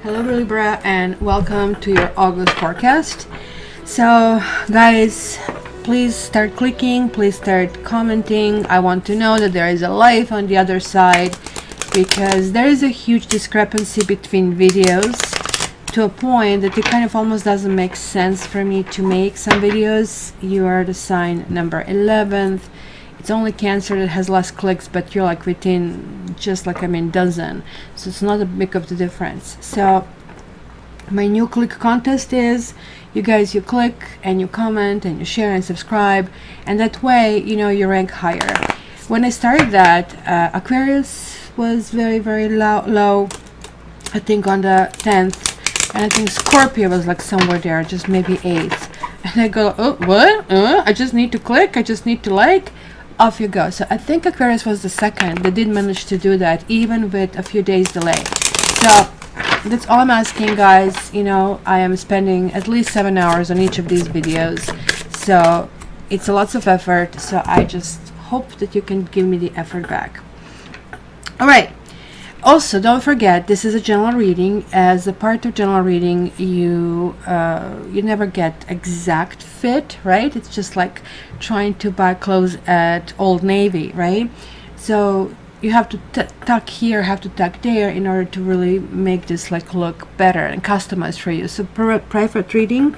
Hello Libra and welcome to your August forecast. So guys, please start clicking, please start commenting. I want to know that there is a life on the other side, because there is a huge discrepancy between videos to a point that it kind of almost doesn't make sense for me to make some videos. You are the sign number 11th. It's only Cancer that has less clicks, but you're like within just like dozen, so it's not a big of the difference. So my new click contest is, you guys, you click and you comment and you share and subscribe, and that way you rank higher. When I started that, Aquarius was very low, I think on the 10th, and I think Scorpio was like somewhere there, just maybe 8th. And I go, oh, what? I just need to click, I just need to like. Off you go. So I think Aquarius was the second that did manage to do that, even with a few days delay. So that's all I'm asking, guys. I am spending at least 7 hours on each of these videos, so it's a lots of effort. So I just hope that you can give me the effort back. All right. Also, don't forget, this is a general reading. As a part of general reading, you never get exact fit, right? It's just like trying to buy clothes at Old Navy, right? So you have to tuck here, have to tuck there in order to really make this like look better and customized for you. So private reading,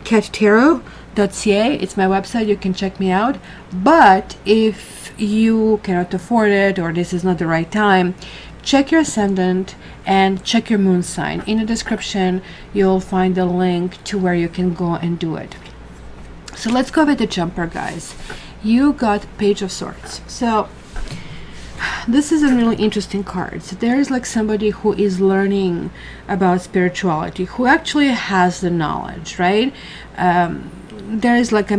cattarot.ca, it's my website, you can check me out. But if you cannot afford it, or this is not the right time, check your ascendant and check your moon sign. In the description, you'll find a link to where you can go and do it. So let's go with the jumper, guys. You got Page of Swords. So this is a really interesting card. So there is like somebody who is learning about spirituality, who actually has the knowledge, right? There is like,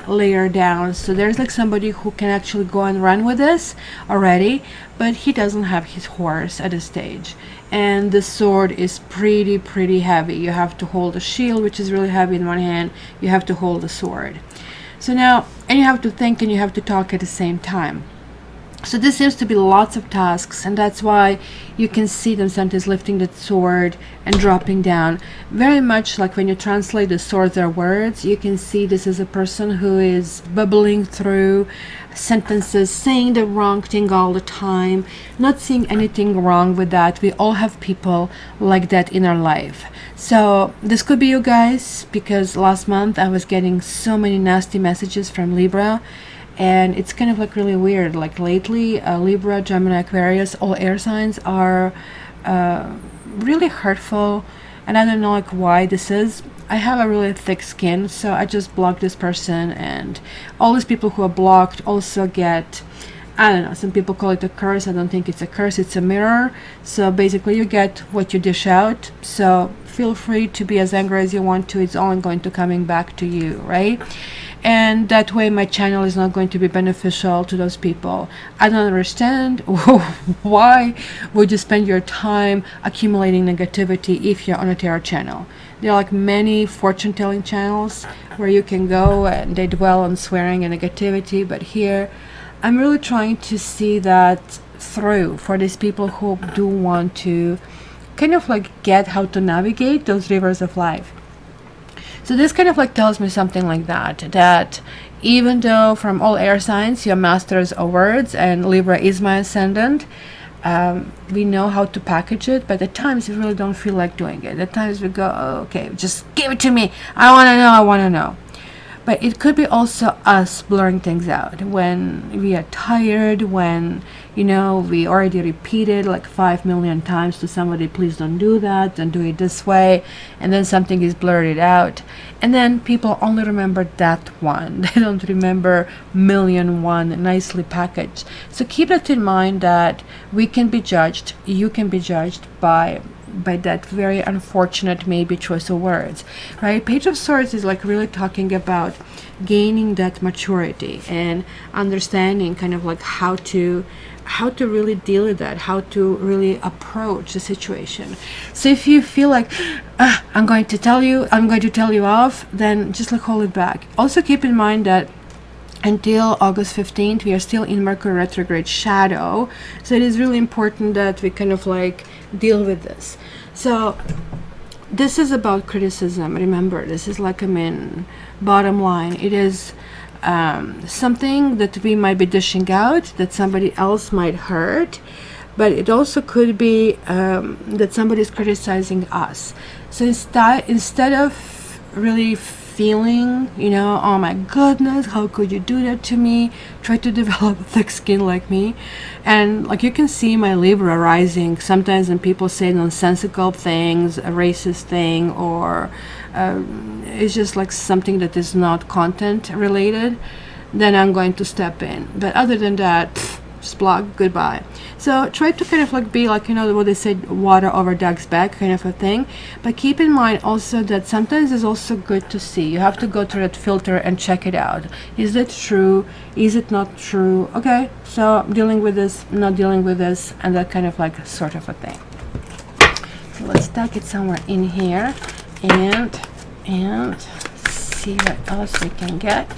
layer down, so there's like somebody who can actually go and run with this already, but he doesn't have his horse at this stage, and the sword is pretty heavy. You have to hold a shield, which is really heavy in one hand, you have to hold the sword. So now, and you have to think and you have to talk at the same time. So this seems to be lots of tasks, and that's why you can see them sometimes lifting the sword and dropping down. Very much like when you translate the swords or words, you can see this is a person who is bubbling through sentences, saying the wrong thing all the time, not seeing anything wrong with that. We all have people like that in our life. So this could be you guys, because last month I was getting so many nasty messages from Libra. And it's kind of like really weird, like lately Libra, Gemini, Aquarius, all air signs are really hurtful, and I don't know like why this is. I have a really thick skin, so I just block this person, and all these people who are blocked also get, I don't know, some people call it a curse. I don't think it's a curse, it's a mirror. So basically you get what you dish out, so feel free to be as angry as you want to. It's only going to coming back to you, right? And that way my channel is not going to be beneficial to those people. I don't understand why would you spend your time accumulating negativity if you're on a tarot channel. There are like many fortune-telling channels where you can go and they dwell on swearing and negativity, but here I'm really trying to see that through for these people who do want to kind of like get how to navigate those rivers of life. So this kind of like tells me something like that even though from all air signs you're masters of words, and Libra is my ascendant, we know how to package it, but at times we really don't feel like doing it. At times we go, oh, okay, just give it to me, I want to know. But it could be also us blurring things out when we are tired, when we already repeated like 5 million times to somebody, please don't do that, don't do it this way, and then something is blurted out, and then people only remember that one. They don't remember million one nicely packaged. So keep that in mind, that we can be judged, you can be judged by that very unfortunate maybe choice of words, right? Page of Swords is like really talking about gaining that maturity and understanding kind of like how to really deal with that, how to really approach the situation. So if you feel like I'm going to tell you off, then just like hold it back. Also keep in mind that until August 15th, we are still in Mercury retrograde shadow. So it is really important that we kind of like deal with this. So this is about criticism. Remember, this is like, I mean, bottom line, it is something that we might be dishing out that somebody else might hurt, but it also could be that somebody is criticizing us. So instead of really feeling, you know, oh my goodness, how could you do that to me, try to develop thick skin like me. And like you can see my Libra rising sometimes when people say nonsensical things, a racist thing, or it's just like something that is not content related, then I'm going to step in. But other than that, just block, goodbye. So try to kind of like be like, you know, what they said, water over duck's back kind of a thing. But keep in mind also that sometimes it's also good to see. You have to go through that filter and check it out. Is it true? Is it not true? Okay, so I'm dealing with this, not dealing with this, and that kind of like sort of a thing. So let's tuck it somewhere in here and see what else we can get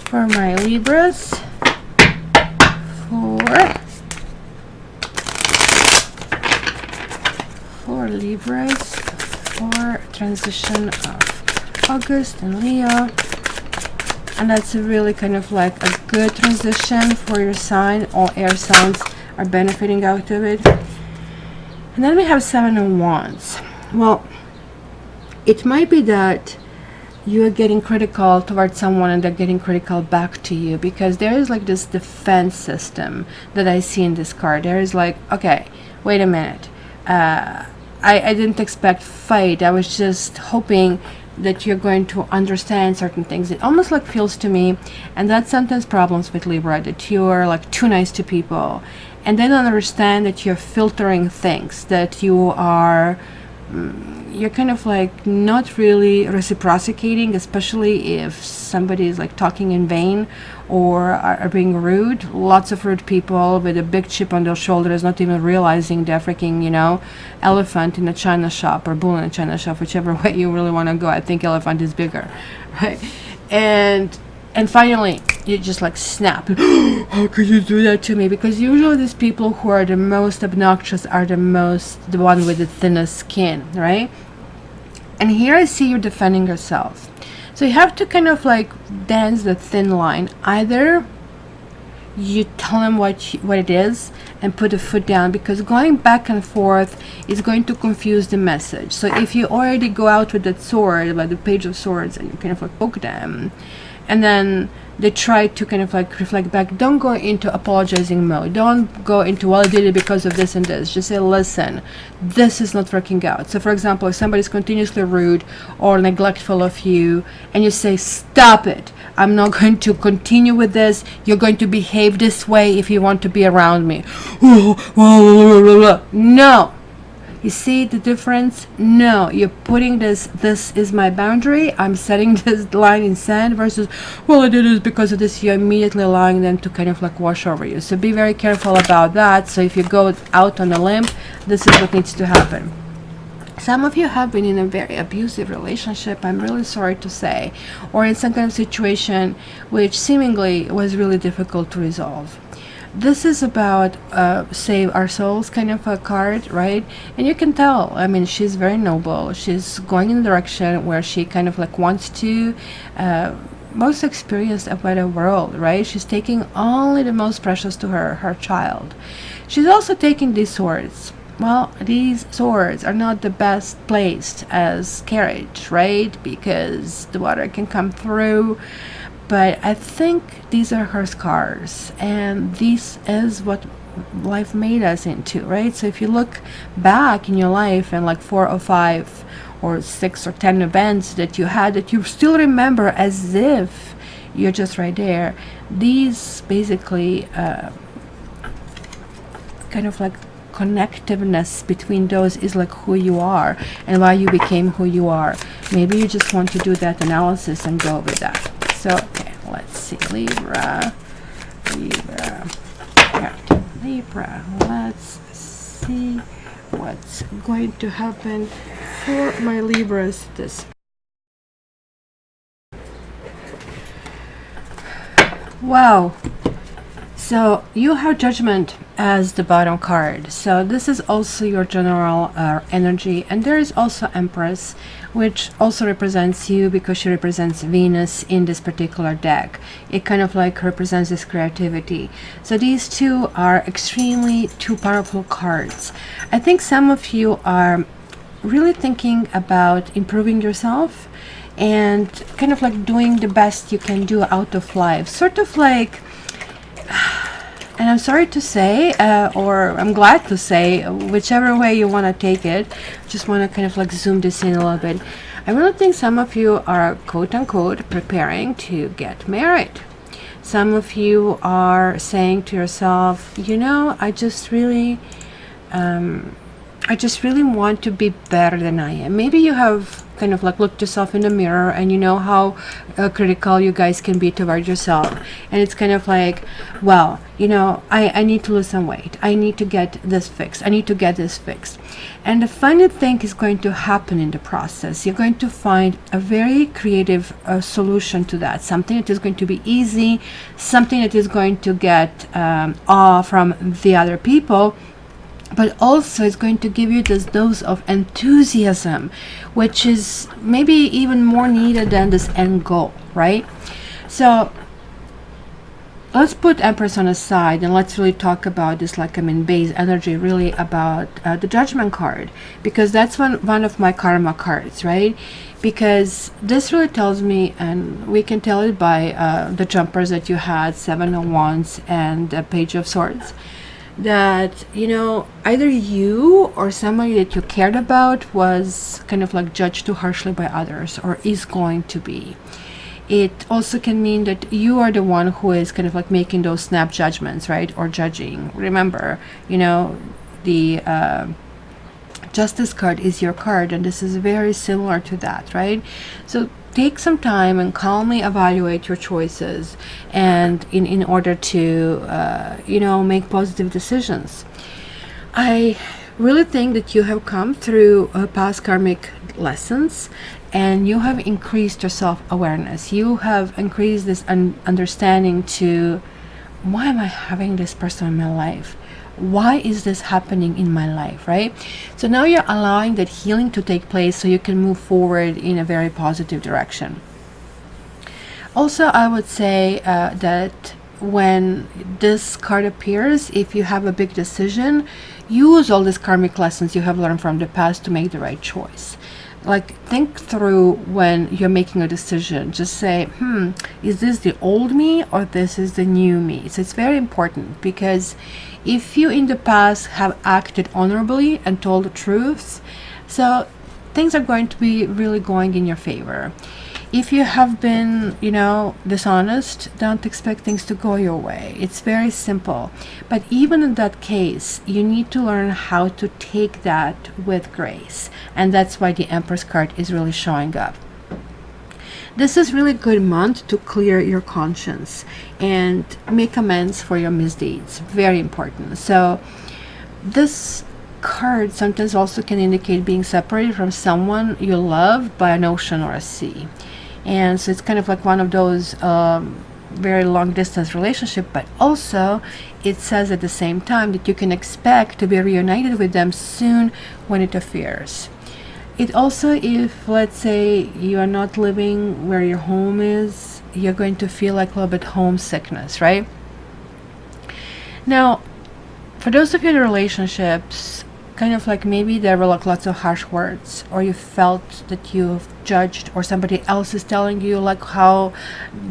for my Libras. For Libras for transition of August and Leo, and that's a really kind of like a good transition for your sign. All air signs are benefiting out of it. And then we have Seven of Wands. Well, it might be that you are getting critical towards someone and they're getting critical back to you, because there is like this defense system that I see in this card. There is like, okay, wait a minute, I didn't expect fight. I was just hoping that you're going to understand certain things. It almost like feels to me, and that's sometimes problems with Libra, that you're like too nice to people and they don't understand that you're filtering things, that you are you're kind of like not really reciprocating, especially if somebody is like talking in vain or are being rude. Lots of rude people with a big chip on their shoulders, not even realizing they're freaking, you know, elephant in a china shop or bull in a china shop, whichever way you really want to go. I think elephant is bigger, right? And finally, you just like snap. How could you do that to me? Because usually these people who are the most obnoxious are the one with the thinnest skin, right? And here I see you defending yourself. So you have to kind of like dance the thin line. Either you tell them what it is and put a foot down, because going back and forth is going to confuse the message. So if you already go out with that sword, like the Page of Swords, and you kind of like poke them, and then they try to kind of like reflect back, don't go into apologizing mode. Don't go into, well, I did it because of this and this. Just say, listen, this is not working out. So for example, if somebody's continuously rude or neglectful of you, and you say, stop it, I'm not going to continue with this, you're going to behave this way if you want to be around me. No. You see the difference? No, you're putting this is my boundary, I'm setting this line in sand, versus, well, I did this because of this. You're immediately allowing them to kind of like wash over you. So be very careful about that. So if you go out on a limb, this is what needs to happen. Some of you have been in a very abusive relationship, I'm really sorry to say, or in some kind of situation which seemingly was really difficult to resolve. This is about save our souls kind of a card, right? And you can tell, I mean, she's very noble. She's going in a direction where she kind of like wants to most experience a better world, right? She's taking only the most precious to her child. She's also taking these swords. Well, these swords are not the best placed as carriage, right? Because the water can come through. But I think these are her scars, and this is what life made us into, right? So if you look back in your life and like 4 or 5 or 6 or 10 events that you had that you still remember as if you're just right there, these basically kind of like connectiveness between those is like who you are and why you became who you are. Maybe you just want to do that analysis and go with that. So, okay, let's see, Libra, yeah, Libra, let's see what's going to happen for my Libras this. Wow, So you have Judgment as the bottom card. So this is also your general energy. And there is also Empress, which also represents you because she represents Venus in this particular deck. It kind of like represents this creativity. So these two are extremely two powerful cards. I think some of you are really thinking about improving yourself and kind of like doing the best you can do out of life. Sort of like, and I'm sorry to say, or I'm glad to say, whichever way you want to take it, just want to kind of like zoom this in a little bit. I really think some of you are quote unquote preparing to get married. Some of you are saying to yourself, you know, I just really want to be better than I am. Maybe you have kind of like looked yourself in the mirror and you know how critical you guys can be toward yourself. And it's kind of like, well, you know, I need to lose some weight. I need to get this fixed. I need to get this fixed. And the funny thing is going to happen in the process. You're going to find a very creative solution to that. Something that is going to be easy. Something that is going to get awe from the other people. But also it's going to give you this dose of enthusiasm, which is maybe even more needed than this end goal, right? So let's put Empress on the side and let's really talk about this, like, I mean, base energy, really about the Judgment card, because that's one of my karma cards, right? Because this really tells me, and we can tell it by the jumpers that you had, Seven of Wands and the Page of Swords, that, you know, either you or somebody that you cared about was kind of like judged too harshly by others, or is going to be. It also can mean that you are the one who is kind of like making those snap judgments, right? Or judging. Remember, you know, the Justice card is your card, and this is very similar to that, right? So take some time and calmly evaluate your choices, and in order to you know, make positive decisions. I really think that you have come through past karmic lessons, and you have increased your self-awareness. You have increased this understanding to, why am I having this person in my life? Why is this happening in my life, right? So now you're allowing that healing to take place so you can move forward in a very positive direction. Also, I would say that when this card appears, if you have a big decision, use all these karmic lessons you have learned from the past to make the right choice. Like, think through when you're making a decision. Just say, is this the old me or this is the new me? So it's very important, because if you in the past have acted honorably and told the truth, so things are going to be really going in your favor. If you have been, you know, dishonest, don't expect things to go your way. It's very simple. But even in that case, you need to learn how to take that with grace. And that's why the Empress card is really showing up. This is really good month to clear your conscience and make amends for your misdeeds. Very important. So this card sometimes also can indicate being separated from someone you love by an ocean or a sea. And so it's kind of like one of those very long distance relationship, but also it says at the same time that you can expect to be reunited with them soon when it appears. It also, if let's say you are not living where your home is, you're going to feel like a little bit homesickness, right? Now, for those of you in relationships, kind of like maybe there were like lots of harsh words, or you felt that you've judged, or somebody else is telling you like, how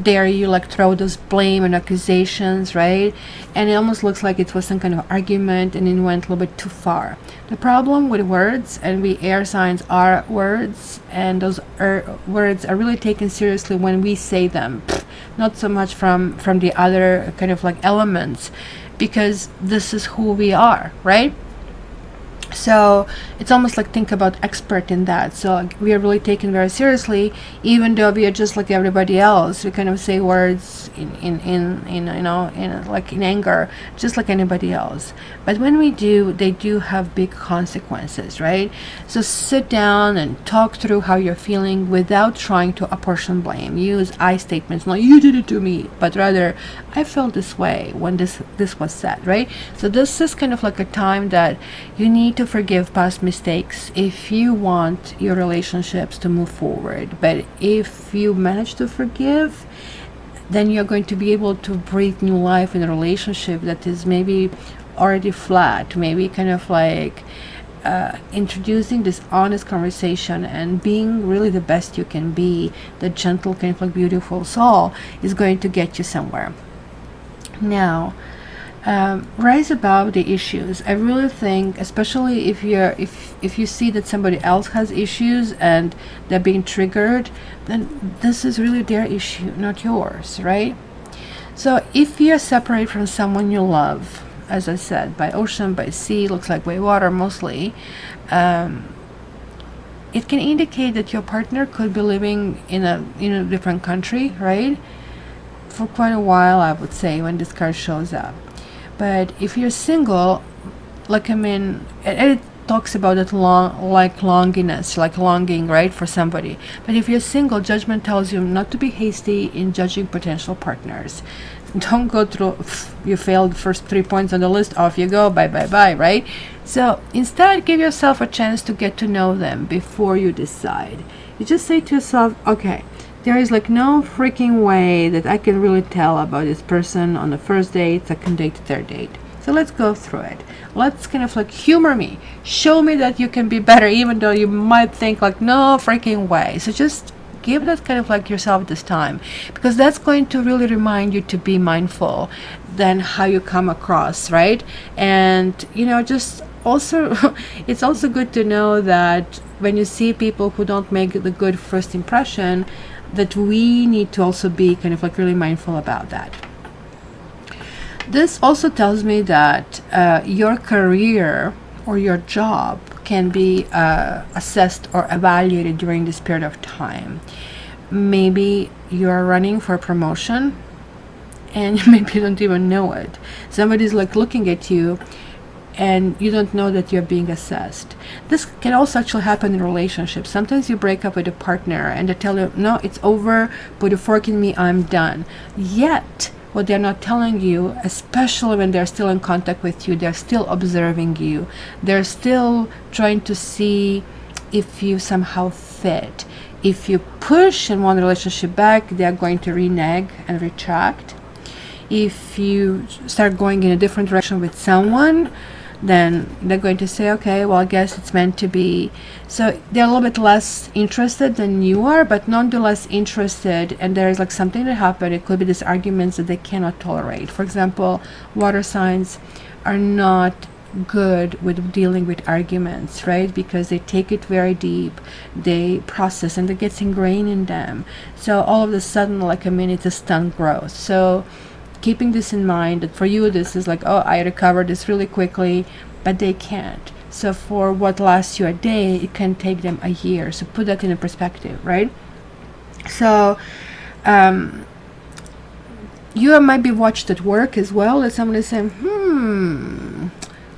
dare you like throw those blame and accusations, right? And it almost looks like it was some kind of argument and it went a little bit too far. The problem with words, and we air signs are words, and those words are really taken seriously when we say them, not so much from the other kind of like elements, because this is who we are, right? So it's almost like, think about expert in that. So like, we are really taken very seriously, even though we are just like everybody else. We kind of say words in like in anger, just like anybody else. But when we do, they do have big consequences, right? So sit down and talk through how you're feeling without trying to apportion blame. Use I statements, not you did it to me, but rather I felt this way when this was said, right? So this is kind of like a time that you need to forgive past mistakes if you want your relationships to move forward. But if you manage to forgive, then you're going to be able to breathe new life in a relationship that is maybe already flat, maybe kind of like introducing this honest conversation and being really the best you can be, the gentle, kind of like beautiful soul, is going to get you somewhere. Now, rise above the issues. I really think, especially if you see that somebody else has issues and they're being triggered, then this is really their issue, not yours, right? So if you're separated from someone you love, as I said, by ocean, by sea, looks like by water mostly, it can indicate that your partner could be living in a different country, right? For quite a while, I would say, when this card shows up. But if you're single, like, I mean, it talks about it longiness, like longing, right, for somebody. But if you're single, judgment tells you not to be hasty in judging potential partners. Don't go through, you failed the first 3 points on the list, off you go, bye, right? So instead, give yourself a chance to get to know them before you decide. You just say to yourself, okay, there is like no freaking way that I can really tell about this person on the first date, second date, third date. So let's go through it. Let's kind of like humor me. Show me that you can be better, even though you might think like, no freaking way. So just give that kind of like yourself this time, because that's going to really remind you to be mindful than how you come across, right? And just also it's also good to know that when you see people who don't make the good first impression, that we need to also be kind of like really mindful about that. This also tells me that your career or your job can be assessed or evaluated during this period of time. Maybe you're running for a promotion and maybe you don't even know it. Somebody's like looking at you and you don't know that you're being assessed. This can also actually happen in relationships. Sometimes you break up with a partner and they tell you, no, it's over, put a fork in me, I'm done. Yet, what they're not telling you, especially when they're still in contact with you, they're still observing you. They're still trying to see if you somehow fit. If you push and want the relationship back, they're going to renege and retract. If you start going in a different direction with someone, then they're going to say, okay, well, I guess it's meant to be. So they're a little bit less interested than you are, but nonetheless interested, and there is like something that happened. It could be these arguments that they cannot tolerate. For example, water signs are not good with dealing with arguments, right? Because they take it very deep, they process, and it gets ingrained in them. So all of a sudden, like, I mean, it's a stunt growth. So keeping this in mind, that for you this is like, oh, I recovered this really quickly, but they can't. So for what lasts you a day, it can take them a year. So put that in a perspective, right? So you might be watched at work as well, as someone is saying,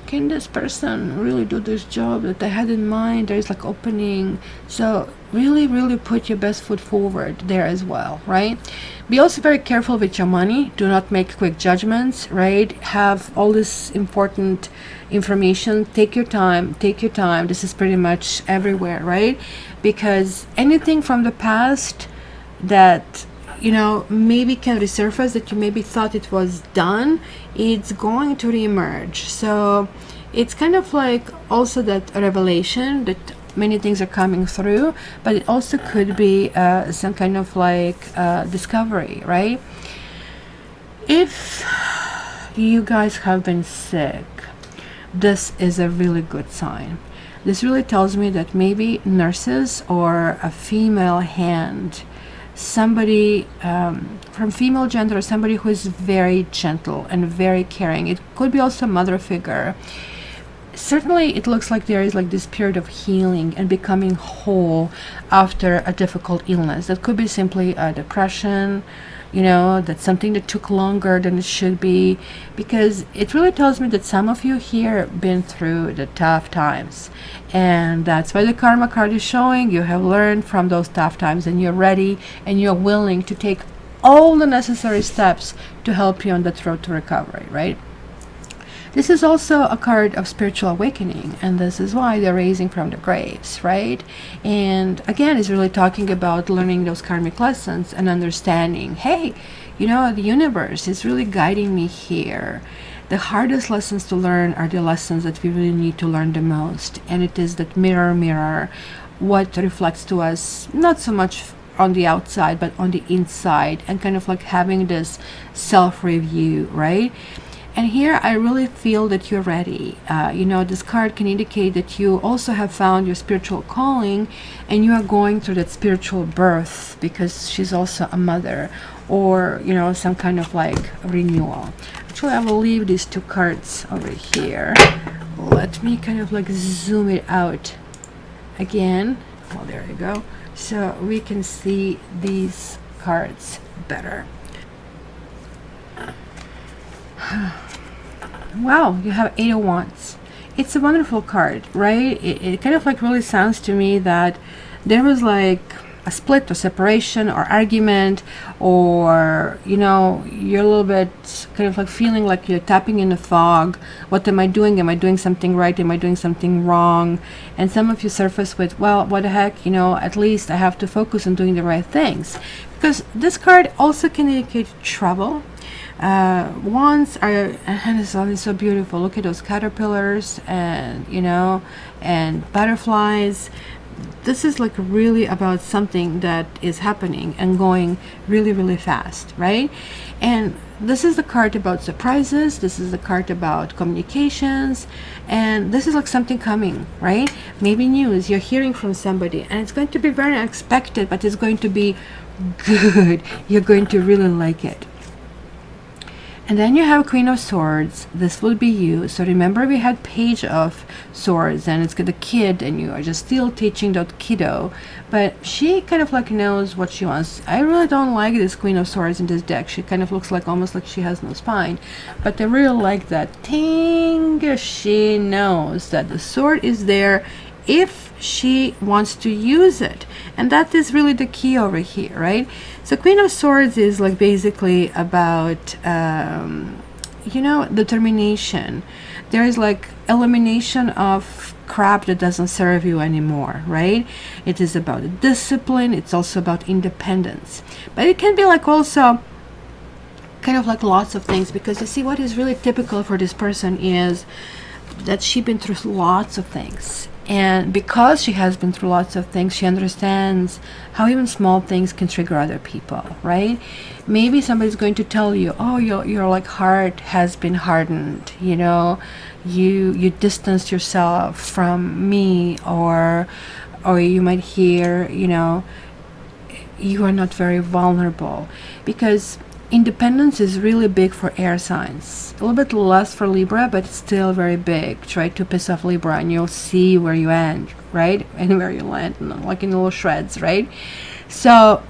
can this person really do this job that I had in mind? There's like opening. So really put your best foot forward there as well, right? Be also very careful with your money. Do not make quick judgments, right? Have all this important information. Take your time. This is pretty much everywhere, right? Because anything from the past that maybe can resurface, that you maybe thought it was done, it's going to reemerge. So it's kind of like also that revelation that many things are coming through, but it also could be some kind of like discovery, right? If you guys have been sick, this is a really good sign. This really tells me that maybe nurses or a female hand, somebody from female gender, or somebody who is very gentle and very caring. It could be also a mother figure. certainly it looks like there is like this period of healing and becoming whole after a difficult illness. That could be simply a depression, you know, that's something that took longer than it should be, because it really tells me that some of you here been through the tough times, and that's why the karma card is showing you have learned from those tough times, and you're ready and you're willing to take all the necessary steps to help you on that road to recovery, right? This is also a card of spiritual awakening, and this is why they're raising from the graves, right? And again, it's really talking about learning those karmic lessons and understanding, hey, you know, the universe is really guiding me here. The hardest lessons to learn are the lessons that we really need to learn the most, and it is that mirror, what reflects to us, not so much on the outside, but on the inside, and kind of like having this self-review, right? And here I really feel that you're ready. You know, this card can indicate that you also have found your spiritual calling, and you are going through that spiritual birth, because she's also a mother, or, you know, some kind of like renewal. Actually, I will leave these two cards over here. Let me kind of like zoom it out again. Well, there you go. So we can see these cards better. Wow, you have 8 of Wands. It's a wonderful card, right? It kind of like really sounds to me that there was like a split or separation or argument, or, you know, you're a little bit kind of like feeling like you're tapping in the fog. What am I doing? Am I doing something right? Am I doing something wrong? And some of you surface with, well, what the heck, you know, at least I have to focus on doing the right things. Because this card also can indicate trouble. Wands are, and this is so beautiful. Look at those caterpillars, and, you know, and butterflies. This is like really about something that is happening and going really, really fast, right? And this is the card about surprises. This is the card about communications, and this is like something coming, right? Maybe news, you're hearing from somebody, and it's going to be very unexpected, but it's going to be good. You're going to really like it. And then you have Queen of Swords. This will be you. So remember, we had Page of Swords, and it's got the kid, and you are just still teaching that kiddo. But she kind of like knows what she wants. I really don't like this Queen of Swords in this deck. She kind of looks like almost like she has no spine. But I really like that thing. She knows that the sword is there if she wants to use it, and that is really the key over here, right? So Queen of Swords is like basically about you know, determination. There is like elimination of crap that doesn't serve you anymore, right? It is about discipline. It's also about independence, but it can be like also kind of like lots of things, because you see, what is really typical for this person is that she's been through lots of things. And because she has been through lots of things, she understands how even small things can trigger other people, right? Maybe somebody's going to tell you, oh, your like heart has been hardened, you know, you distanced yourself from me, or you might hear, you know, you are not very vulnerable, because independence is really big for air signs. A little bit less for Libra, but it's still very big. Try to piss off Libra and you'll see where you end, right? And where you land, like in little shreds, right? So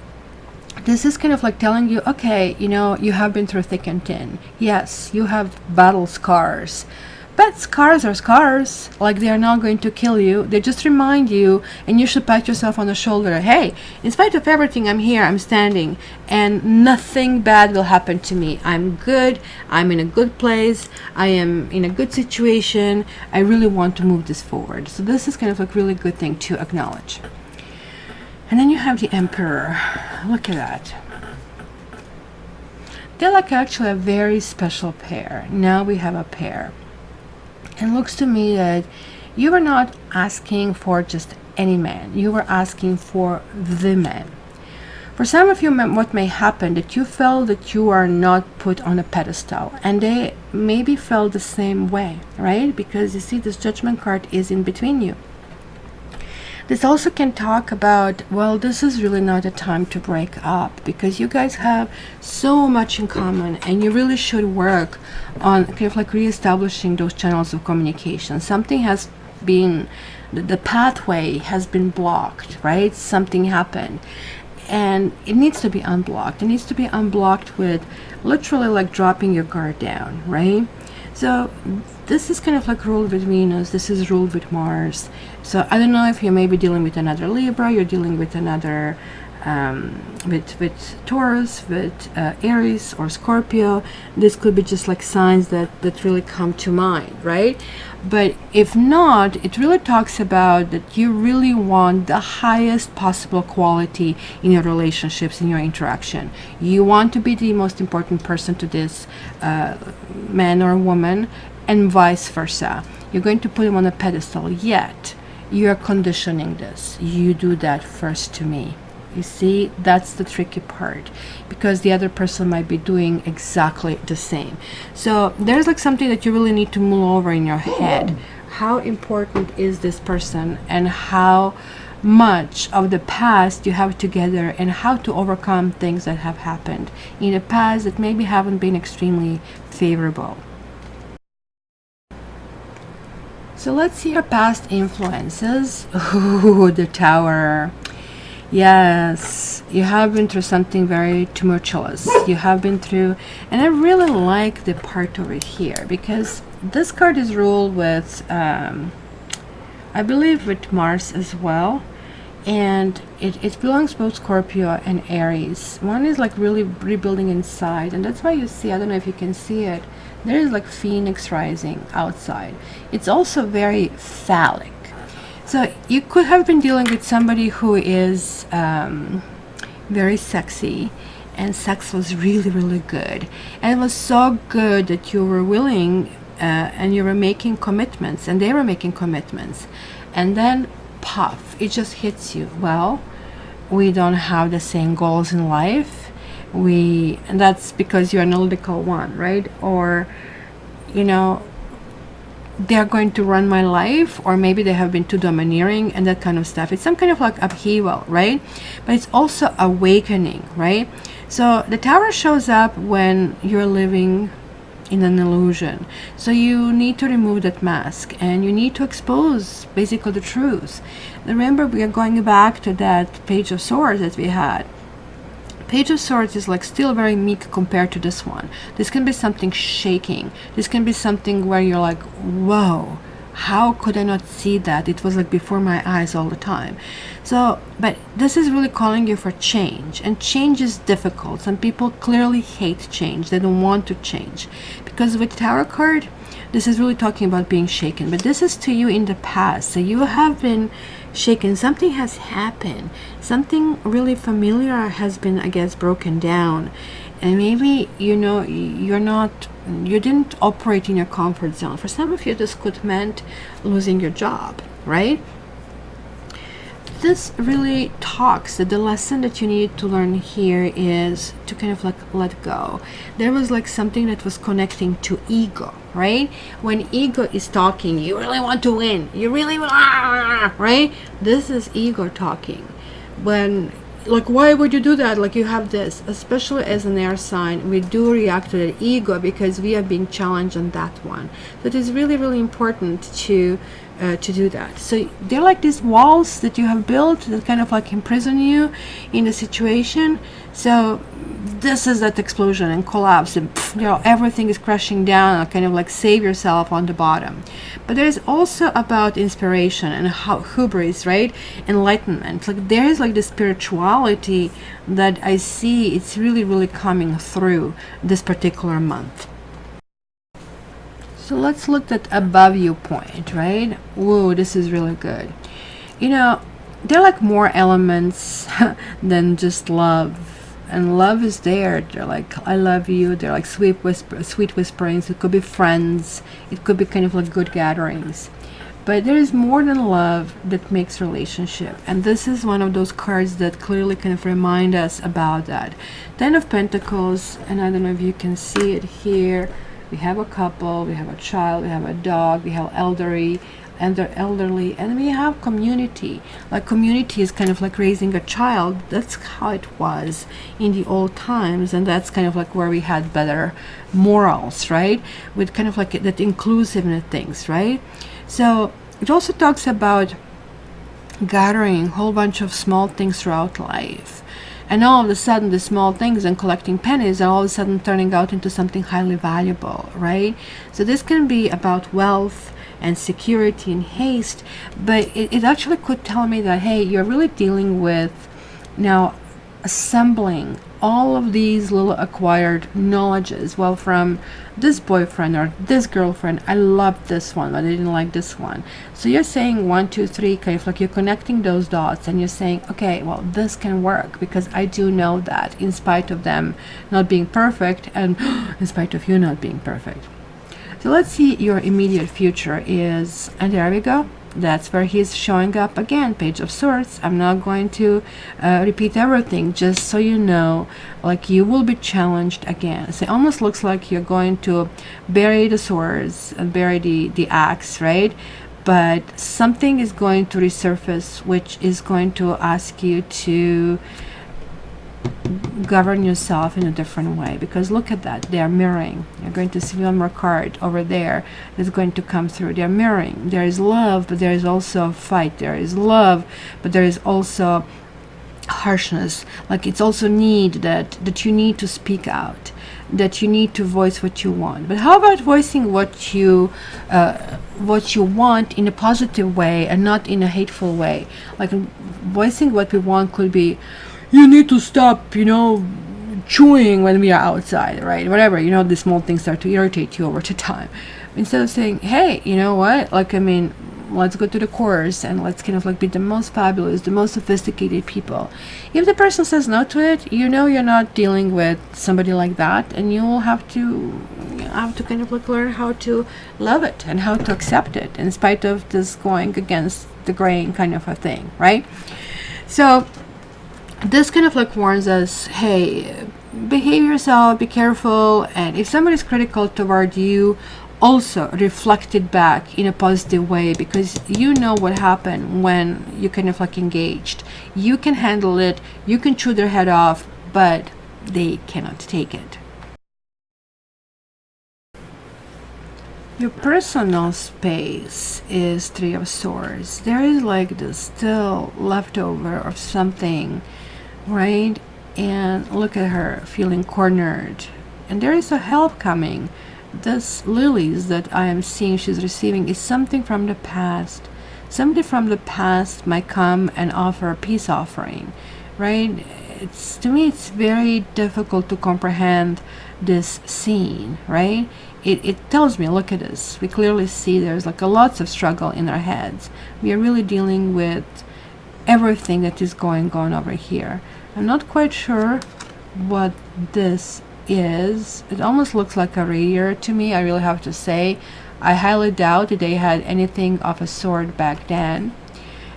this is kind of like telling you, okay, you know, you have been through thick and thin. Yes, you have battle scars. But scars are scars. Like, they are not going to kill you. They just remind you, and you should pat yourself on the shoulder. Hey, in spite of everything, I'm here, I'm standing, and nothing bad will happen to me. I'm good. I'm in a good place. I am in a good situation. I really want to move this forward. So this is kind of like really good thing to acknowledge. And then you have the Emperor. Look at that. They're like actually a very special pair. Now we have a pair. It looks to me that you were not asking for just any man. You were asking for the man. For some of you, what may happen that you felt that you are not put on a pedestal, and they maybe felt the same way, right? Because you see, this Judgment card is in between you. This also can talk about, well, this is really not a time to break up, because you guys have so much in common, and you really should work on kind of like reestablishing those channels of communication. Something has been, the pathway has been blocked, right? Something happened, and it needs to be unblocked. It needs to be unblocked with literally like dropping your guard down, right? So this is kind of like ruled with Venus. This is ruled with Mars. So I don't know if you may be dealing with another Libra, you're dealing with another with Taurus, with Aries or Scorpio. This could be just like signs that really come to mind, right? But if not, it really talks about that you really want the highest possible quality in your relationships, in your interaction. You want to be the most important person to this man or woman, and vice versa. You're going to put him on a pedestal, yet you're conditioning this. You do that first to me. You see, that's the tricky part, because the other person might be doing exactly the same. So there's like something that you really need to mull over in your head. How important is this person, and how much of the past you have together, and how to overcome things that have happened in the past that maybe haven't been extremely favorable. So let's see your past influences. Ooh, the Tower. Yes, you have been through something very tumultuous. You have been through, and I really like the part over here, because this card is ruled with, I believe, with Mars as well. And it belongs both Scorpio and Aries. One is like really rebuilding inside, and that's why you see, I don't know if you can see it, there is like Phoenix rising outside. It's also very phallic. So you could have been dealing with somebody who is very sexy, and sex was really, really good. And it was so good that you were willing and you were making commitments, and they were making commitments. And then, puff, it just hits you. Well, we don't have the same goals in life. And that's because you're an analytical one, right? Or, you know, they're going to run my life, or maybe they have been too domineering, and that kind of stuff. It's some kind of like upheaval, right? But it's also awakening, right? So the Tower shows up when you're living in an illusion. So you need to remove that mask, and you need to expose basically the truth. Remember, we are going back to that Page of Swords that we had. Page of Swords is like still very meek compared to this one. This can be something shaking. This can be something where you're like, whoa, how could I not see that? It was like before my eyes all the time. So, but this is really calling you for change, and change is difficult. Some people clearly hate change. They don't want to change, because with Tower card, this is really talking about being shaken. But this is to you in the past. So you have been shaken. Something has happened. Something really familiar has been, I guess, broken down. And maybe, you know, you didn't operate in your comfort zone. For some of you, this could meant losing your job, right? This really talks that the lesson that you need to learn here is to kind of like let go. There was like something that was connecting to ego, right? When ego is talking, you really want to win. You really want, right? This is ego talking. When, like, why would you do that? Like, you have this, especially as an air sign, we do react to the ego because we are being challenged on that one. So it is really, really important to do that. So they're like these walls that you have built that kind of like imprison you in the situation. So this is that explosion and collapse, and you know, everything is crashing down, and kind of like save yourself on the bottom. But there's also about inspiration and how hubris, right? Enlightenment. Like there is like the spirituality that I see. It's really, really coming through this particular month. So let's look at above you point, right? Whoa, this is really good. You know, there are like more elements than just love. And love is there. They're like, I love you. They're like sweet whisperings. It could be friends. It could be kind of like good gatherings. But there is more than love that makes relationship. And this is one of those cards that clearly kind of remind us about that. Ten of Pentacles, and I don't know if you can see it here. We have a couple, we have a child, we have a dog, we have elderly, and they're elderly, and we have community. Like community is kind of like raising a child. That's how it was in the old times, and that's kind of like where we had better morals, right? With kind of like that inclusiveness things, right? So it also talks about gathering a whole bunch of small things throughout life, and all of a sudden the small things and collecting pennies are all of a sudden turning out into something highly valuable, right? So this can be about wealth and security and haste, but it actually could tell me that, hey, you're really dealing with now assembling all of these little acquired knowledges. Well, from this boyfriend or this girlfriend, I loved this one, but I didn't like this one. So you're saying 1, 2, 3, kind of like you're connecting those dots, and you're saying, okay, well, this can work because I do know that, in spite of them not being perfect, and in spite of you not being perfect. So let's see, your immediate future is, and there we go. That's where he's showing up again, Page of Swords. I'm not going to repeat everything, just so you know, like you will be challenged again. So it almost looks like you're going to bury the swords and bury the axe, right? But something is going to resurface, which is going to ask you to govern yourself in a different way, because look at that, they are mirroring. You're going to see one more card over there that's going to come through. They're mirroring. There is love, but there is also fight. There is love, but there is also harshness. Like it's also need that you need to speak out, that you need to voice what you want. But how about voicing what you want in a positive way and not in a hateful way? Like voicing what we want could be, you need to stop, chewing when we are outside, right? Whatever, the small things start to irritate you over the time. Instead of saying, hey, you know what? Like, let's go to the course and let's kind of like be the most fabulous, the most sophisticated people. If the person says no to it, you're not dealing with somebody like that, and you will have to kind of like learn how to love it and how to accept it in spite of this going against the grain kind of a thing, right? So this kind of like warns us, hey, behave yourself, be careful, and if somebody's critical toward you, also reflect it back in a positive way, because you know what happened when you kind of like engaged. You can handle it, you can chew their head off, but they cannot take it. Your personal space is Three of Swords. There is like this still leftover of something, right? And look at her feeling cornered, and there is a help coming. This lilies that I am seeing she's receiving is something from the past. Somebody from the past might come and offer a peace offering, right? To me it's very difficult to comprehend this scene, right? It tells me, look at this, we clearly see there's like a lots of struggle in our heads. We are really dealing with everything that is going on over here. I'm not quite sure what this is. It almost looks like a rapier to me, I really have to say. I highly doubt that they had anything of a sword back then.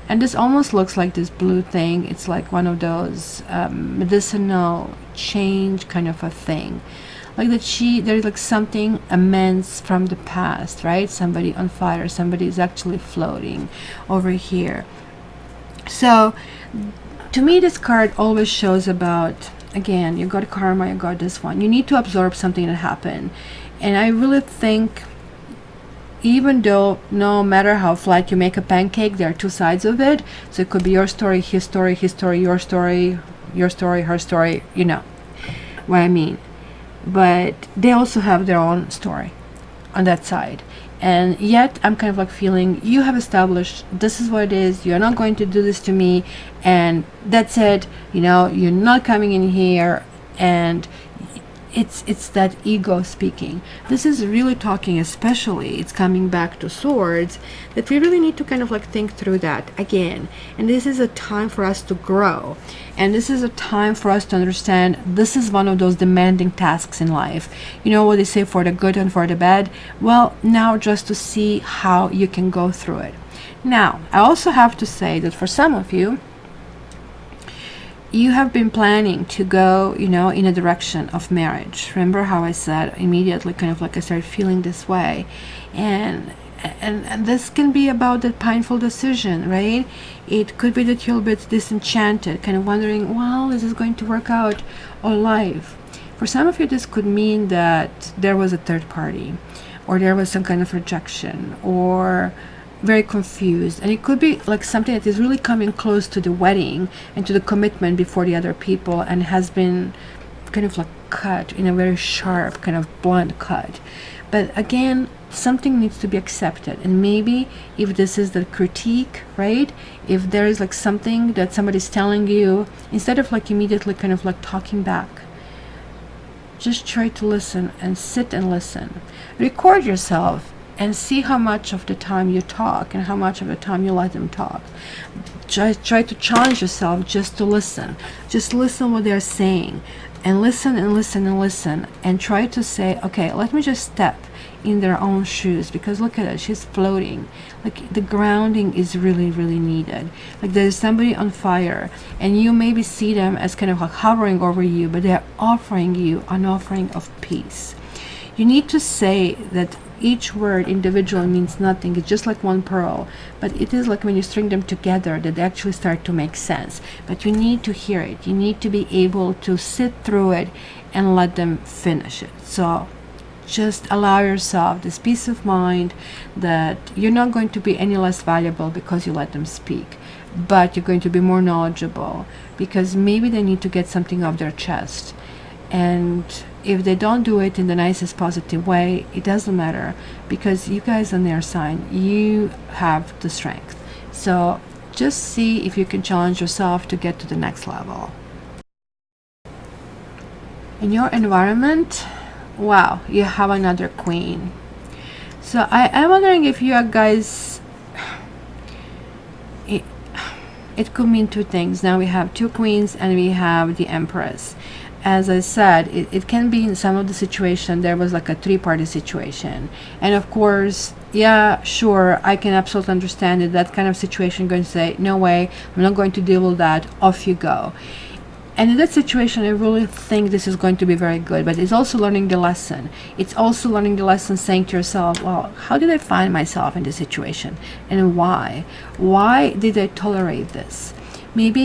And this almost looks like this blue thing. It's like one of those medicinal change kind of a thing. Like that there's like something immense from the past, right? Somebody on fire, somebody is actually floating over here. So to me this card always shows about, again, you got karma, you got this one. You need to absorb something that happened. And I really think, even though no matter how flat you make a pancake, there are two sides of it. So it could be your story, his story, his story, your story, her story, you know what I mean. But they also have their own story on that side. And yet I'm kind of like feeling you have established this is what it is, you're not going to do this to me, and that's it, you're not coming in here. And it's that ego speaking. This is really talking, especially it's coming back to swords, that we really need to kind of like think through that again. And this is a time for us to grow, and this is a time for us to understand this is one of those demanding tasks in life. You know what they say, for the good and for the bad. Well, now just to see how you can go through it. Now I also have to say that for some of you, you have been planning to go, in a direction of marriage. Remember how I said immediately kind of like I started feeling this way. And and this can be about that painful decision, right? It could be that you're a bit disenchanted, kind of wondering, well, is this going to work out or life? For some of you, this could mean that there was a third party, or there was some kind of rejection, or very confused. And it could be like something that is really coming close to the wedding and to the commitment before the other people, and has been kind of like cut in a very sharp, kind of blunt cut. But again, something needs to be accepted. And maybe if this is the critique, right, if there is like something that somebody's telling you, instead of like immediately kind of like talking back, just try to listen and sit and listen. Record yourself and see how much of the time you talk and how much of the time you let them talk. Try to challenge yourself just to listen. Just listen what they're saying, and listen and listen and listen, and try to say, okay, let me just step in their own shoes, because look at it, she's floating. Like, the grounding is really, really needed. Like, there's somebody on fire, and you maybe see them as kind of like hovering over you, but they're offering you an offering of peace. You need to say that each word individually means nothing. It's just like one pearl, but it is like when you string them together that they actually start to make sense. But you need to hear it. You need to be able to sit through it and let them finish it. So just allow yourself this peace of mind that you're not going to be any less valuable because you let them speak, but you're going to be more knowledgeable because maybe they need to get something off their chest. And if they don't do it in the nicest positive way, it doesn't matter, because you guys on their side, you have the strength. So just see if you can challenge yourself to get to the next level. In your environment, wow, you have another queen. So I'm wondering if you guys, it could mean two things. Now we have two queens and we have the Empress. As I said, it can be in some of the situation there was like a three-party situation, and of course, yeah, sure, I can absolutely understand it. That kind of situation, going to say, no way, I'm not going to deal with that, off you go. And in that situation, I really think this is going to be very good, but it's also learning the lesson. It's also learning the lesson, saying to yourself, well, how did I find myself in this situation, and why did I tolerate this? Maybe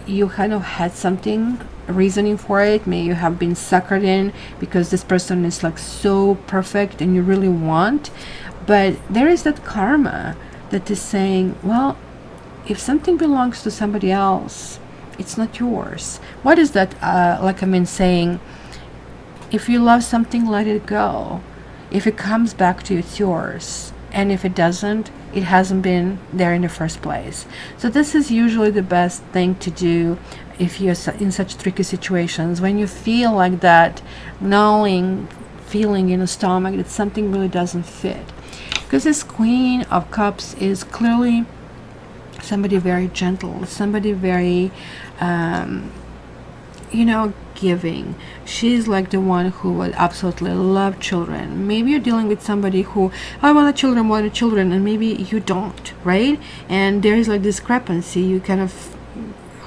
you kind of had something reasoning for it. Maybe you have been suckered in because this person is like so perfect and you really want, but there is that karma that is saying, well, if something belongs to somebody else, it's not yours. What is that? Like, I mean, saying, if you love something, let it go. If it comes back to you, it's yours. And if it doesn't, it hasn't been there in the first place. So this is usually the best thing to do if you're in such tricky situations, when you feel like that gnawing feeling in the stomach that something really doesn't fit. Because this Queen of Cups is clearly somebody very gentle, somebody very giving. She's like the one who would absolutely love children. Maybe you're dealing with somebody who, I want children, and maybe you don't, right? And there is like discrepancy. You kind of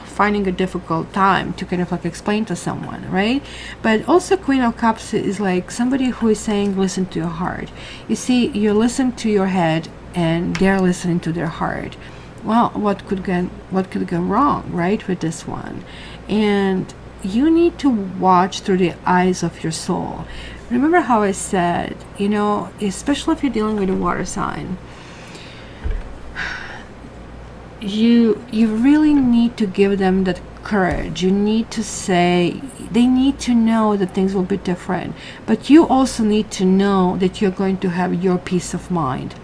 finding a difficult time to kind of like explain to someone, right? But also Queen of Cups is like somebody who is saying, listen to your heart. You see, you listen to your head and they're listening to their heart. Well, what could go wrong, right, with this one? And you need to watch through the eyes of your soul. Remember how I said, especially if you're dealing with a water sign, you really need to give them that courage. You need to say, they need to know that things will be different, but you also need to know that you're going to have your peace of mind,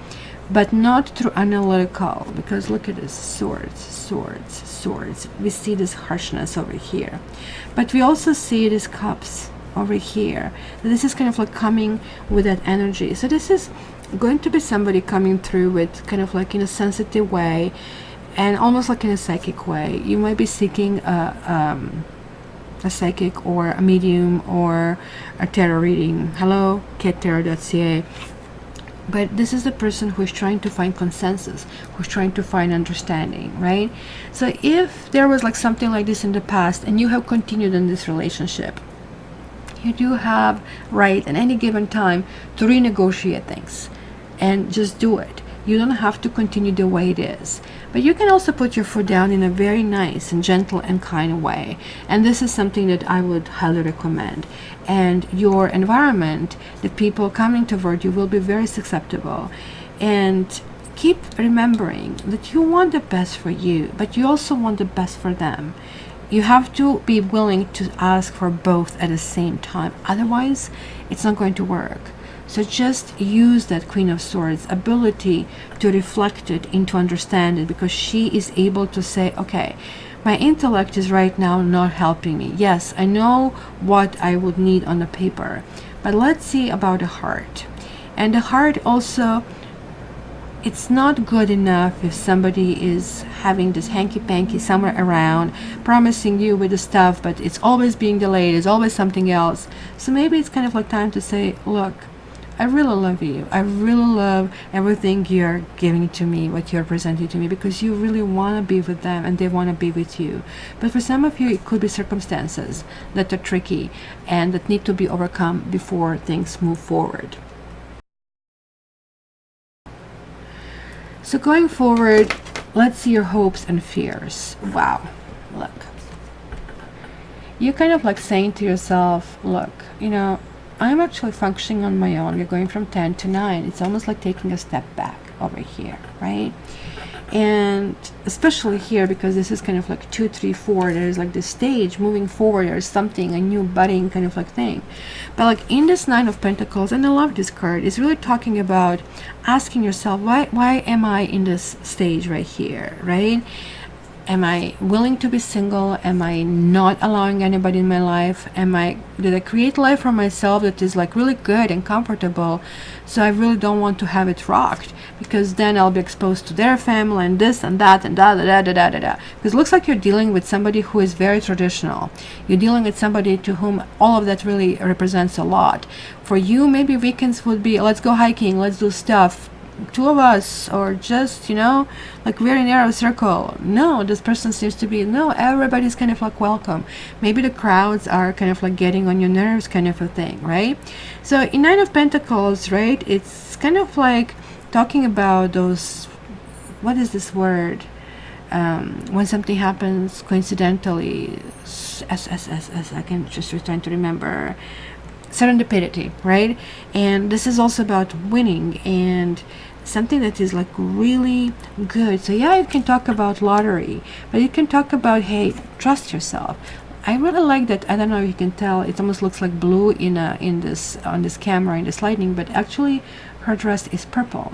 but not through analytical, because look at this, swords. We see this harshness over here, but we also see these cups over here. This is kind of like coming with that energy. So this is going to be somebody coming through with kind of like in a sensitive way, and almost like in a psychic way. You might be seeking a psychic or a medium or a tarot reading. Hello, cattarot.ca. But this is the person who is trying to find consensus, who's trying to find understanding, right? So if there was like something like this in the past and you have continued in this relationship, you do have right at any given time to renegotiate things, and just do it. You don't have to continue the way it is. But you can also put your foot down in a very nice and gentle and kind way. And this is something that I would highly recommend. And your environment, the people coming toward you, will be very susceptible. And keep remembering that you want the best for you, but you also want the best for them. You have to be willing to ask for both at the same time. Otherwise, it's not going to work. So just use that Queen of Swords ability to reflect it into understand it, because she is able to say, okay, my intellect is right now not helping me. Yes, I know what I would need on the paper, but let's see about the heart. And the heart also, it's not good enough if somebody is having this hanky-panky somewhere around, promising you with the stuff, but it's always being delayed, it's always something else. So maybe it's kind of like time to say, look, I really love you. I really love everything you're giving to me, what you're presenting to me, because you really want to be with them and they want to be with you. But for some of you, it could be circumstances that are tricky and that need to be overcome before things move forward. So going forward, let's see your hopes and fears. Wow, look. You're kind of like saying to yourself, look, you know, I'm actually functioning on my own. You're going from 10 to 9. It's almost like taking a step back over here, right? And especially here, because this is kind of like 2, 3, 4, there's like this stage moving forward, there's something, a new budding kind of like thing. But like in this 9 of Pentacles, and I love this card, it's really talking about asking yourself, why am I in this stage right here, right? Am I willing to be single? Am I not allowing anybody in my life? Did I create life for myself that is like really good and comfortable? So I really don't want to have it rocked, because then I'll be exposed to their family and this and that and da da da da da da da. Because it looks like you're dealing with somebody who is very traditional. You're dealing with somebody to whom all of that really represents a lot. For you, maybe weekends would be, let's go hiking, let's do stuff, 2 of us, or just, you know, like very narrow circle. No, this person seems to be, no, everybody's kind of like welcome. Maybe the crowds are kind of like getting on your nerves, kind of a thing, right? So in 9 of Pentacles, right, it's kind of like talking about those, what is this word, when something happens coincidentally, I can just trying to remember, serendipity, right? And this is also about winning and something that is like really good. So yeah, you can talk about lottery, but you can talk about, hey, trust yourself. I really like that. I don't know if you can tell, it almost looks like blue in this on this camera in this lighting, but actually her dress is purple,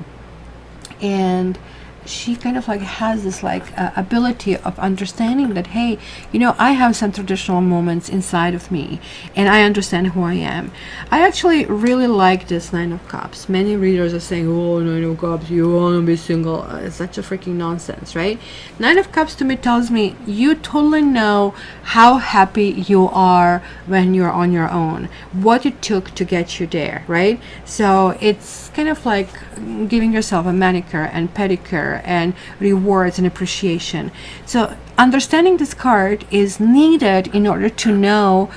and she kind of like has this like ability of understanding that, hey, you know, I have some traditional moments inside of me and I understand who I am. I actually really like this 9 of Cups. Many readers are saying, oh, 9 of Cups, you want to be single. It's such a freaking nonsense, right? 9 of Cups to me tells me you totally know how happy you are when you're on your own, what it took to get you there, right? So it's kind of like giving yourself a manicure and pedicure and rewards and appreciation. So understanding this card is needed in order to know,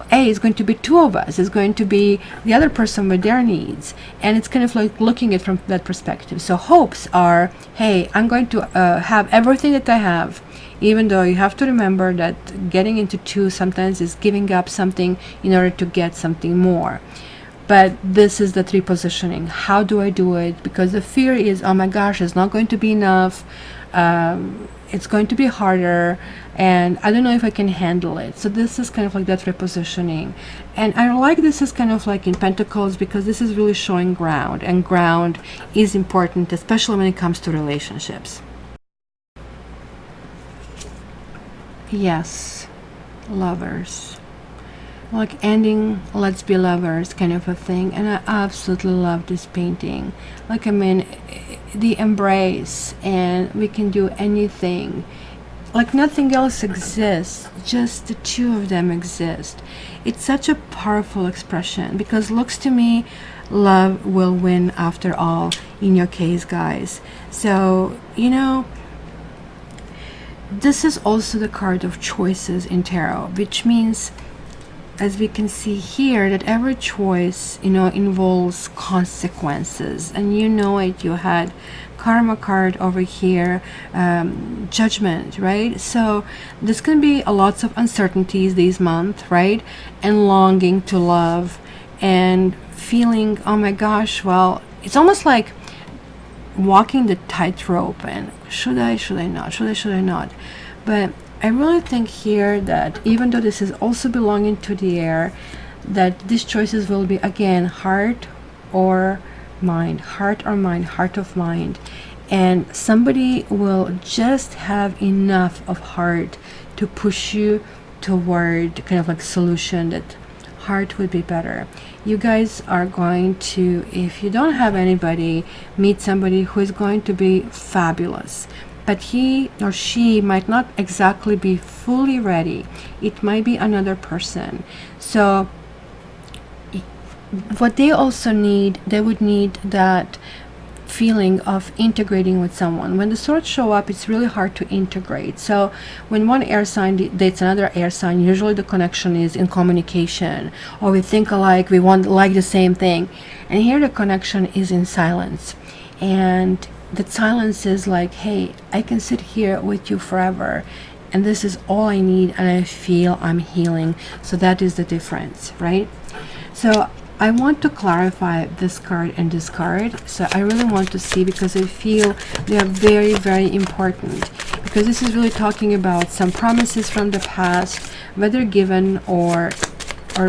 hey, it's going to be 2 of us, it's going to be the other person with their needs, and it's kind of like looking at it from that perspective. So hopes are, hey, I'm going to have everything that I have, even though you have to remember that getting into 2 sometimes is giving up something in order to get something more. But this is the 3 positioning. How do I do it? Because the fear is, oh my gosh, it's not going to be enough. It's going to be harder, and I don't know if I can handle it. So this is kind of like that repositioning. And I like this is kind of like in Pentacles, because this is really showing ground, and ground is important, especially when it comes to relationships. Yes, Lovers. Like ending let's be lovers kind of a thing. And I absolutely love this painting. Like, I mean, the embrace, and we can do anything, like nothing else exists, just the 2 of them exist. It's such a powerful expression, because looks to me love will win after all in your case, guys. So, you know, this is also the card of choices in tarot, which means as we can see here, that every choice, you know, involves consequences, and you know it. You had karma card over here, judgment, right? So this can be a lots of uncertainties this month, right? And longing to love and feeling, oh my gosh, well, it's almost like walking the tightrope, and should I not, should I not. But I really think here that even though this is also belonging to the air, that these choices will be again heart or mind, heart or mind, heart of mind. And somebody will just have enough of heart to push you toward kind of like solution that heart would be better. You guys are going to, if you don't have anybody, meet somebody who is going to be fabulous. But he or she might not exactly be fully ready. It might be another person. So what they also need, they would need that feeling of integrating with someone. When the swords show up, it's really hard to integrate. So when one air sign dates another air sign, usually the connection is in communication, or we think alike, we want like the same thing. And here the connection is in silence. And that silence is like, hey, I can sit here with you forever, and this is all I need, and I feel I'm healing. So that is the difference, right? So I want to clarify this card and this card. So I really want to see, because I feel they are very, very important, because this is really talking about some promises from the past, whether given or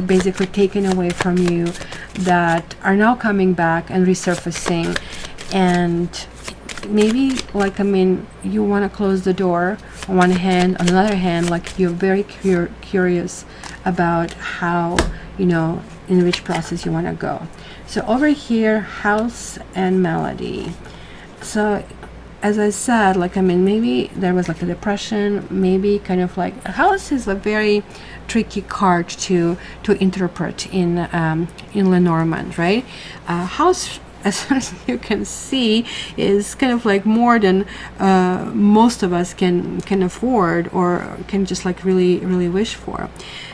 basically taken away from you, that are now coming back and resurfacing. And maybe, like, I mean, you want to close the door on one hand, on another hand, like, you're very curious about how, you know, in which process you want to go. So over here, house and melody. So as I said, like, I mean, maybe there was like a depression, maybe kind of like a house is a very tricky card to interpret in Lenormand, right? House, as you can see, is kind of like more than most of us can afford or can just like really wish for.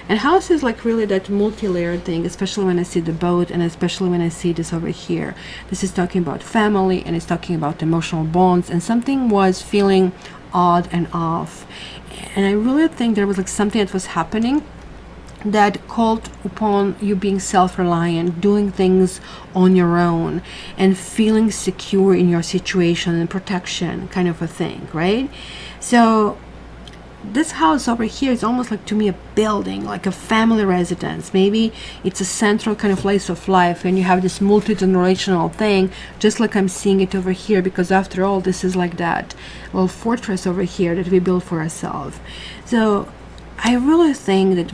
And house is like really that multi-layered thing, especially when I see the boat, and especially when I see this over here. This is talking about family, and it's talking about emotional bonds, and something was feeling odd and off. And I really think there was like something that was happening that called upon you being self-reliant, doing things on your own, and feeling secure in your situation and protection, kind of a thing, right? So this house over here is almost like, to me, a building, like a family residence. Maybe it's a central kind of place of life, and you have this multi-generational thing, just like I'm seeing it over here, because after all, this is like that little fortress over here that we built for ourselves. So I really think that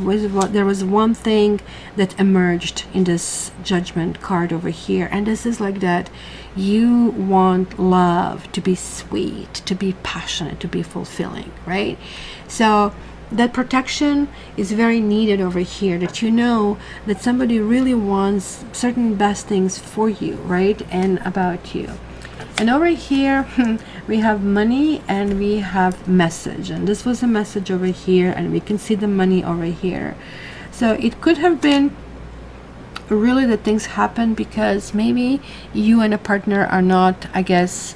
there was one thing that emerged in this judgment card over here, and this is like that you want love to be sweet, to be passionate, to be fulfilling, right? So that protection is very needed over here, that you know that somebody really wants certain best things for you, right, and about you. And over here we have money and we have message, and this was a message over here, and we can see the money over here. So it could have been really that things happen because maybe you and a partner are not, I guess,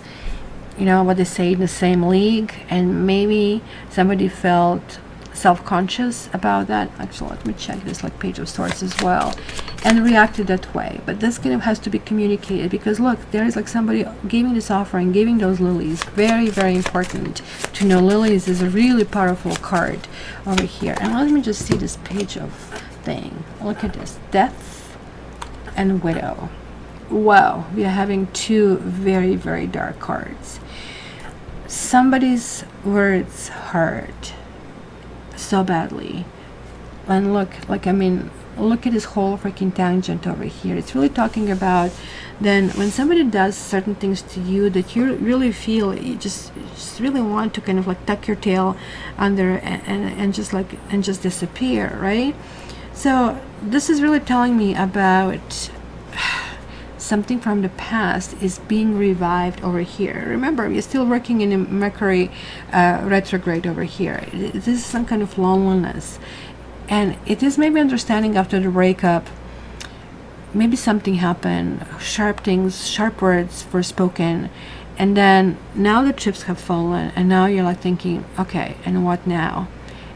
you know what they say, in the same league, and maybe somebody felt self-conscious about that. Actually, let me check this like Page of Swords as well, and reacted that way. But this kind of has to be communicated, because look, there is like somebody giving this offering, giving those lilies. Very, very important to know lilies is a really powerful card over here. And let me just see this page of thing. Look at this, death and widow. Wow, we are having two very, very dark cards. Somebody's words hurt so badly. And look, like, I mean, look at this whole freaking tangent over here. It's really talking about then when somebody does certain things to you that you really feel you just really want to kind of like tuck your tail under and just disappear, right? So this is really telling me about something from the past is being revived over here. Remember, we're still working in a Mercury retrograde over here. This is some kind of loneliness. And it is maybe understanding after the breakup, maybe something happened, sharp things, sharp words were spoken, and then now the chips have fallen, and now you're like thinking, okay, and what now?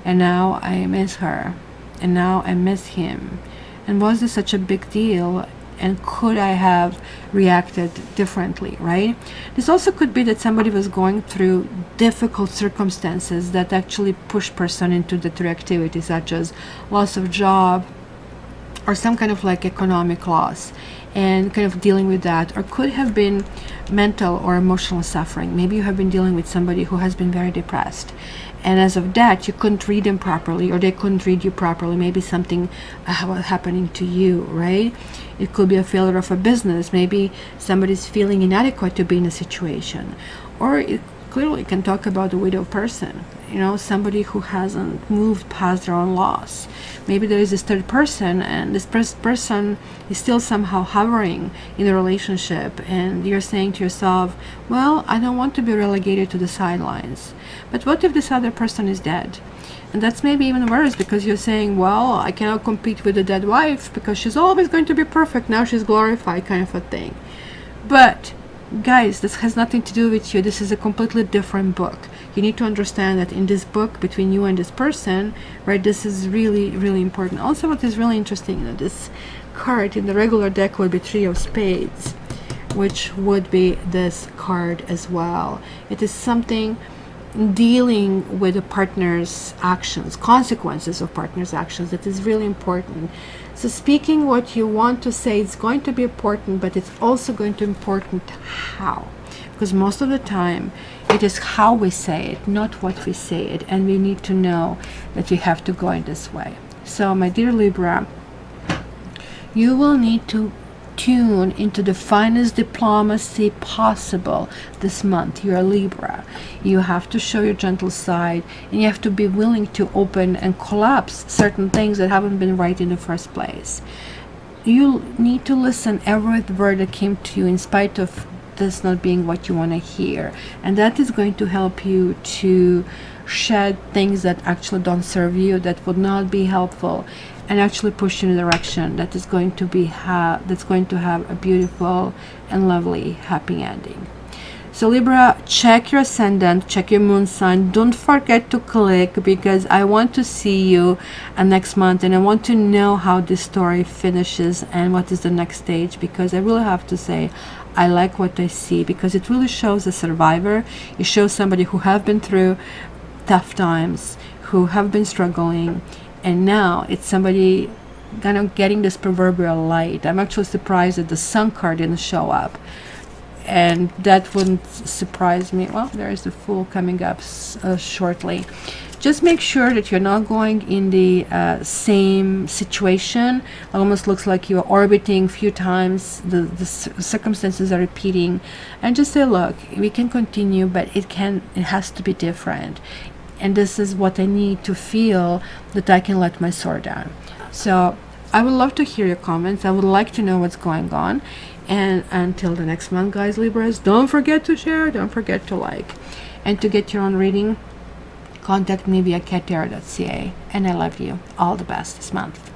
And now I miss her, and now I miss him, and was this such a big deal? And could I have reacted differently, right? This also could be that somebody was going through difficult circumstances that actually pushed person into the three activities, such as loss of job or some kind of like economic loss, and kind of dealing with that. Or could have been mental or emotional suffering. Maybe you have been dealing with somebody who has been very depressed, and as of that you couldn't read them properly, or they couldn't read you properly. Maybe something was happening to you, right? It could be a failure of a business. Maybe somebody's feeling inadequate to be in a situation. Or it clearly can talk about a widowed person, you know, somebody who hasn't moved past their own loss. Maybe there is this third person, and this person is still somehow hovering in the relationship, and you're saying to yourself, well, I don't want to be relegated to the sidelines. But what if this other person is dead? And that's maybe even worse, because you're saying, well, I cannot compete with the dead wife because she's always going to be perfect. Now she's glorified, kind of a thing. But guys, this has nothing to do with you. This is a completely different book. You need to understand that in this book, between you and this person, right, this is really, really important. Also, what is really interesting, that this card in the regular deck would be Three of Spades, which would be this card as well. It is something dealing with a partner's actions, consequences of partner's actions, that is really important. So speaking what you want to say is going to be important, but it's also going to be important how. Because most of the time, it is how we say it, not what we say it. And we need to know that we have to go in this way. So my dear Libra, you will need to tune into the finest diplomacy possible this month. You're a Libra. You have to show your gentle side, and you have to be willing to open and collapse certain things that haven't been right in the first place. You need to listen every word that came to you, in spite of this not being what you want to hear, and that is going to help you to shed things that actually don't serve you, that would not be helpful, and actually push you in a direction that is going to be that's going to have a beautiful and lovely happy ending. So Libra, check your ascendant, check your moon sign. Don't forget to click, because I want to see you next month, and I want to know how this story finishes and what is the next stage, because I really have to say I like what I see, because it really shows a survivor. It shows somebody who have been through tough times, who have been struggling, and now it's somebody kind of getting this proverbial light. I'm actually surprised that the Sun card didn't show up, and that wouldn't surprise me. Well, there is the Fool coming up shortly. Just make sure that you're not going in the same situation. It almost looks like you're orbiting a few times. The circumstances are repeating, and just say, look, we can continue, but it has to be different. And this is what I need to feel, that I can let my sword down. So I would love to hear your comments. I would like to know what's going on. And until the next month, guys, Libras, don't forget to share, don't forget to like. And to get your own reading, contact me via cattarot.ca. And I love you. All the best this month.